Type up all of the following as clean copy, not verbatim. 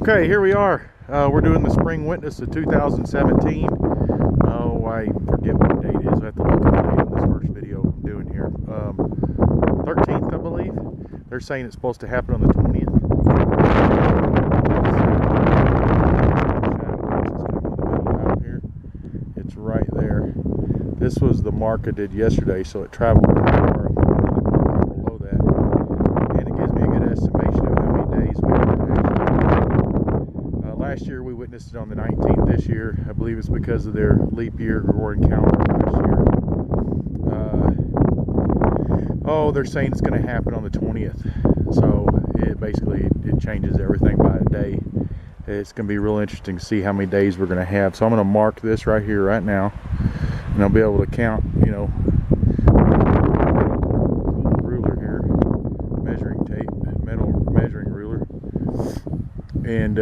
Okay, here we are. We're doing the spring witness of 2017. Oh, I forget what date it is. I have to look at the date on this first video I'm doing here. 13th, I believe. They're saying it's supposed to happen on the 20th. It's right there. This was the mark I did yesterday, so it traveled that far. Below that, and it gives me a good estimation of how many days we actually. Last year we witnessed it on the 19th. This year, I believe it's because of their leap year Gregorian calendar last year. Oh, they're saying it's going to happen on the 20th. So it basically it changes everything by a day. It's going to be real interesting to see how many days we're going to have. So I'm going to mark this right here, right now, and I'll be able to count, you know, ruler here, measuring tape, metal measuring ruler, and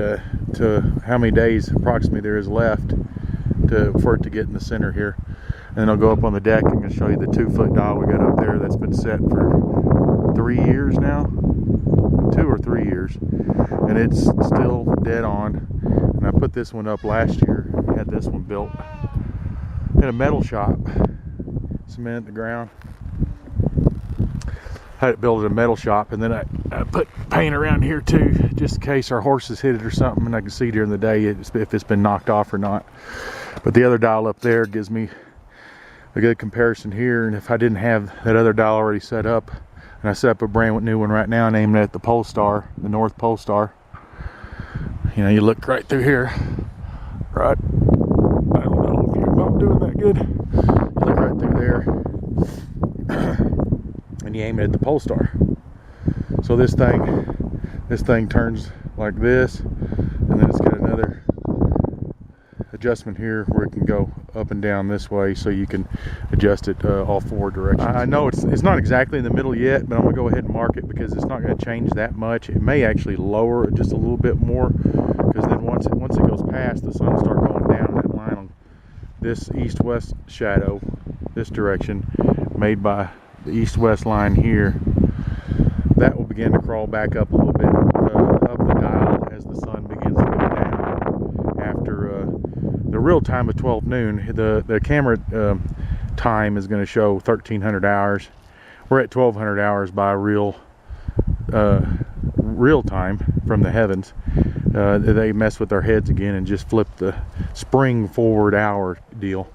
to how many days approximately there is left for it to get in the center here. And then I'll go up on the deck and I'm going to show you the 2-foot dial we got up there that's been set for 3 years now, 2 or 3 years, and it's still dead on. And I put this one up last year, had this one built in a metal shop, cement the ground. Had it built at a metal shop, and then I put paint around here too, just in case our horses hit it or something, and I can see during the day if it's been knocked off or not. But the other dial up there gives me a good comparison here, and if I didn't have that other dial already set up, and I set up a brand new one right now named it the Pole Star, the North Pole Star. You know, you look right through here, right? I don't know if you're not doing that good. You look right through there, and you aim it at the Pole Star. So this thing turns like this, and then it's got another adjustment here where it can go up and down this way, so you can adjust it all 4 directions. I know it's not exactly in the middle yet, but I'm gonna go ahead and mark it because it's not going to change that much. It may actually lower it just a little bit more, because then once it goes past, the sun will start going down that line on this east-west shadow, this direction, made by the east-west line here. That will begin to crawl back up a little bit up the dial as the sun begins to go down. After the real time of 12 noon, the camera time is going to show 1300 hours. We're at 1200 hours by real time from the heavens. They mess with our heads again and just flip the spring forward hour deal.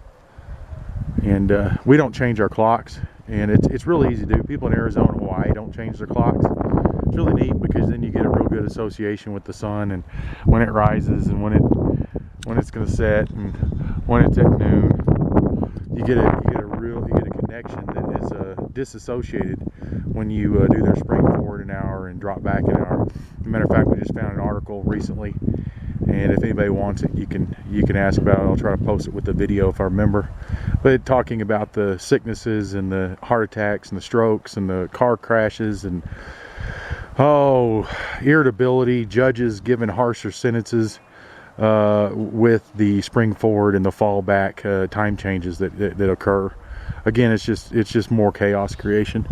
And we don't change our clocks, and it's really easy to do. People in Arizona and Hawaii don't change their clocks. It's really neat because then you get a real good association with the sun, and when it rises and when it's going to set and when it's at noon. You get a connection that is disassociated when you do their spring forward an hour and drop back an hour. As a matter of fact, we just found an article recently, and if anybody wants it, you can ask about it. I'll try to post it with the video if I remember. But talking about the sicknesses and the heart attacks and the strokes and the car crashes and irritability, judges giving harsher sentences with the spring forward and the fall back time changes that occur. Again, it's just more chaos creation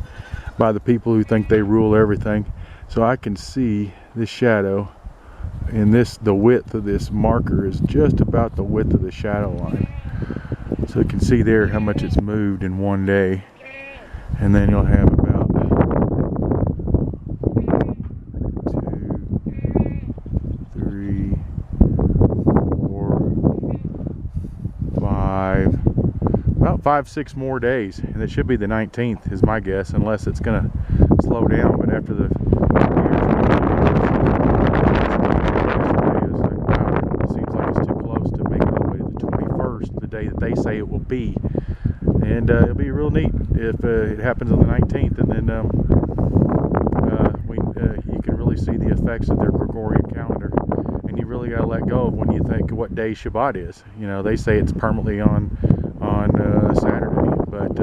by the people who think they rule everything. So I can see this shadow, and the width of this marker is just about the width of the shadow line. So you can see there how much it's moved in one day, and then you'll have about 5-6 more days, and it should be the 19th is my guess, unless it's gonna slow down. But after it seems like it's too close to making it way to the 21st, the day that they say it will be. And it'll be real neat if it happens on the 19th, and then you can really see the effects of their Gregorian calendar. And you really got to let go of when you think what day Shabbat is. You know, they say it's permanently on Saturday, but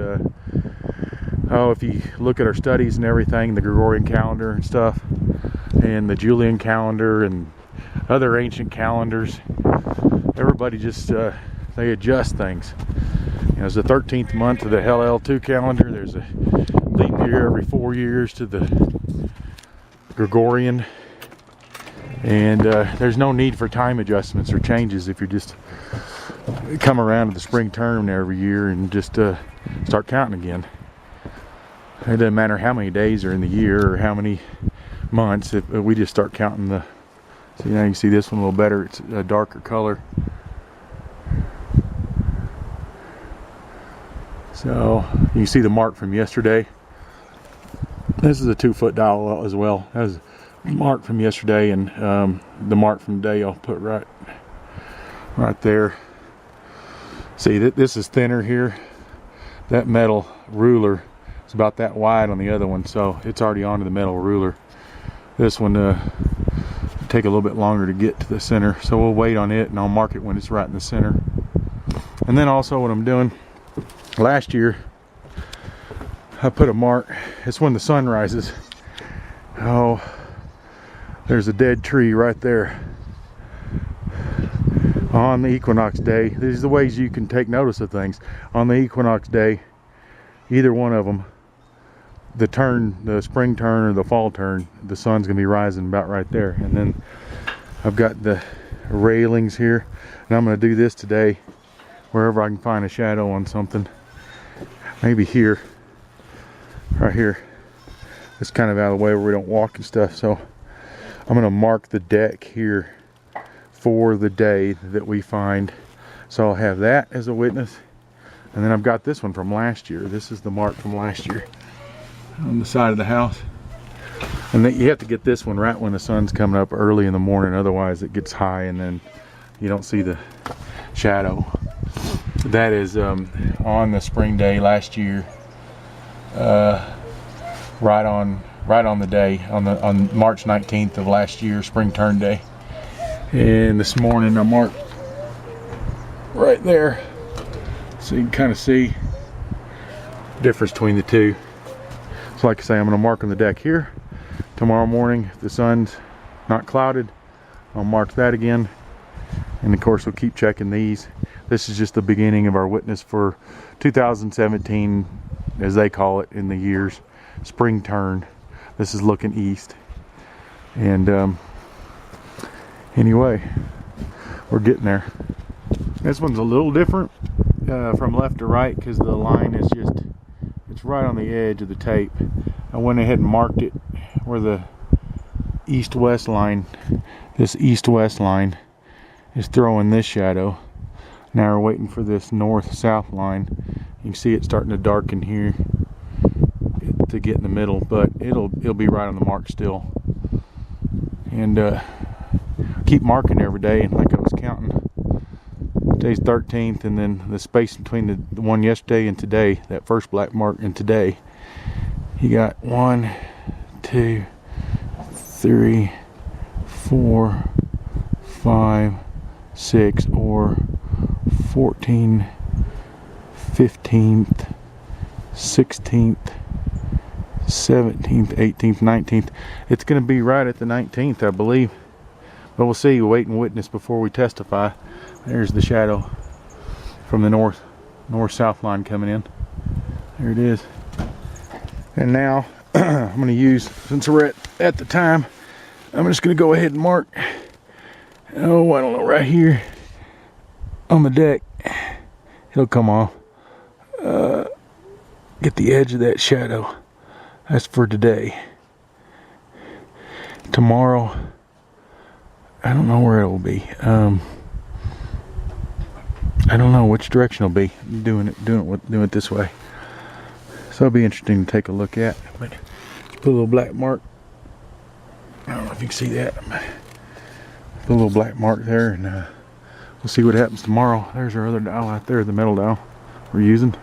if you look at our studies and everything, the Gregorian calendar and stuff, and the Julian calendar and other ancient calendars, everybody just they adjust things. You know, there's the 13th month of the LL2 calendar. There's a leap year every 4 years to the Gregorian, And there's no need for time adjustments or changes if you just come around to the spring term every year and just start counting again. It doesn't matter how many days are in the year or how many months, if we just start counting the, so now you can see this one a little better, it's a darker color. So you can see the mark from yesterday. This is a 2-foot dial as well. That was a mark from yesterday, and the mark from today I'll put right there. See that this is thinner here. That metal ruler is about that wide on the other one, so it's already onto the metal ruler. This one take a little bit longer to get to the center, so we'll wait on it and I'll mark it when it's right in the center. And then also what I'm doing, last year I put a mark, it's when the sun rises. Oh, there's a dead tree right there on the equinox day. These are the ways you can take notice of things. On the equinox day, either one of them, the spring turn or the fall turn, the sun's gonna be rising about right there. And then I've got the railings here, and I'm gonna do this today wherever I can find a shadow on something. Maybe here, right here. It's kind of out of the way where we don't walk and stuff, so I'm gonna mark the deck here for the day that we find. So I'll have that as a witness. And then I've got this one from last year. This is the mark from last year on the side of the house. And then you have to get this one right when the sun's coming up early in the morning, otherwise it gets high and then you don't see the shadow. That is on the spring day last year, right on the day, on March 19th of last year, spring turn day. And this morning I marked right there, so you can kind of see the difference between the two. So like I say, I'm going to mark on the deck here. Tomorrow morning, if the sun's not clouded, I'll mark that again. And of course we'll keep checking these. This is just the beginning of our witness for 2017, as they call it in the years, spring turn. This is looking east. And anyway, we're getting there. This one's a little different from left to right because the line is just, it's right on the edge of the tape. I went ahead and marked it where the east-west line, this east-west line is throwing this shadow. Now we're waiting for this north-south line. You can see it starting to darken here to get in the middle, but it'll be right on the mark still. And keep marking every day, and like I was counting, today's 13th, and then the space between the one yesterday and today, that first black mark and today, you got 1, 2, 3, 4, 5, 6, or 14th, 15th, 16th, 17th, 18th, 19th. It's going to be right at the 19th, I believe. But we'll see. Wait and witness before we testify. There's the shadow from the north-south line coming in. There it is. And now I'm going to use, since we're at the time, I'm just going to go ahead and mark. Oh, I don't know, right here on the deck. It'll come off. Get the edge of that shadow. That's for today. Tomorrow, I don't know where it will be. I don't know which direction it'll be. I'm doing it this way. So it'll be interesting to take a look at. But put a little black mark. I don't know if you can see that. Put a little black mark there, and we'll see what happens tomorrow. There's our other dial out there, the metal dial we're using.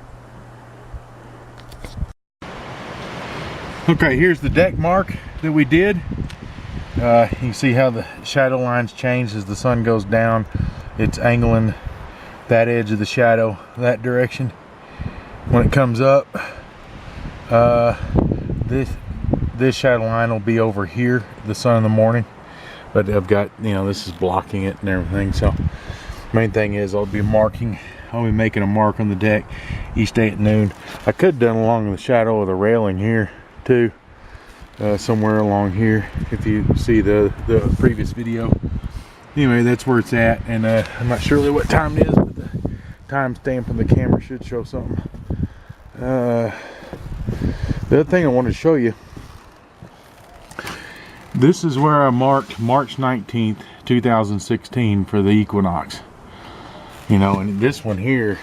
Okay, here's the deck mark that we did. You can see how the shadow lines change as the sun goes down. It's angling that edge of the shadow that direction. When it comes up, this shadow line will be over here, the sun in the morning. But I've got, this is blocking it and everything. So main thing is I'll be making a mark on the deck each day at noon. I could have done along the shadow of the railing here too, somewhere along here, if you see the previous video. Anyway, that's where it's at, and I'm not sure really what time it is, but the timestamp on the camera should show something. The other thing I wanted to show you, this is where I marked March 19th 2016 for the equinox. You know, and this one here,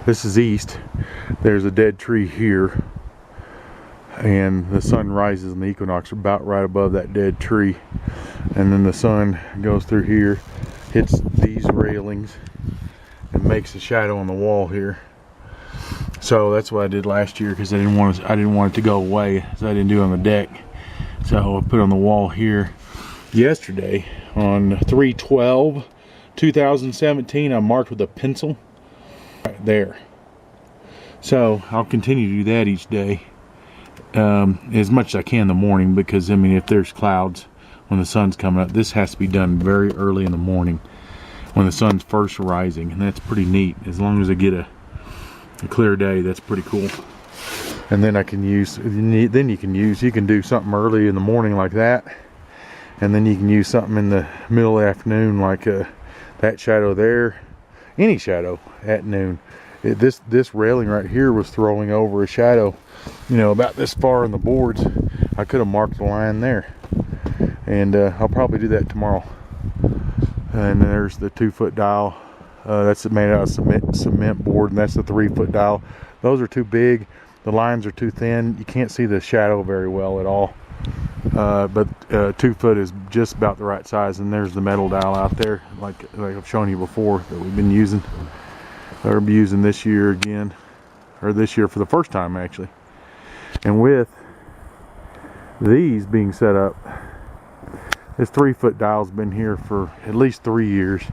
this is east. There's a dead tree here, and the sun rises and the equinox about right above that dead tree, and then the sun goes through here, hits these railings, and makes a shadow on the wall here. So that's what I did last year, because I didn't want it to go away, so I didn't do it on the deck. So I put it on the wall here. Yesterday on 3/12/2017, I marked with a pencil right there. So I'll continue to do that each day, as much as I can in the morning, because I mean, if there's clouds when the sun's coming up, this has to be done very early in the morning when the sun's first rising, and that's pretty neat. As long as I get a clear day, that's pretty cool. And then I can use, you can do something early in the morning like that, and then you can use something in the middle of the afternoon, like that shadow there, any shadow at noon. This railing right here was throwing over a shadow, you know, about this far in the boards. I could have marked the line there, and I'll probably do that tomorrow. And there's the 2-foot dial. That's made out of cement board, and that's the 3-foot dial. Those are too big. The lines are too thin. You can't see the shadow very well at all. But 2-foot is just about the right size. And there's the metal dial out there, like I've shown you before, that we've been using. I'll be using this year again, or this year for the first time actually. And with these being set up, this 3-foot dial's been here for at least 3 years.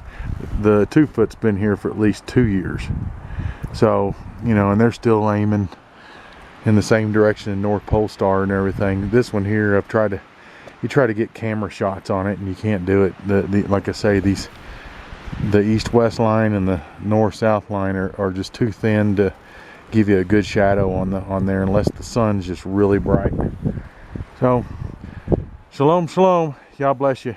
The 2-foot's been here for at least 2 years. So, you know, and they're still aiming in the same direction in North Pole Star and everything. This one here, you try to get camera shots on it, and you can't do it. Like I say, the east-west line and the north-south line are just too thin to give you a good shadow on there, unless the sun's just really bright. So, shalom, shalom. Y'all bless you.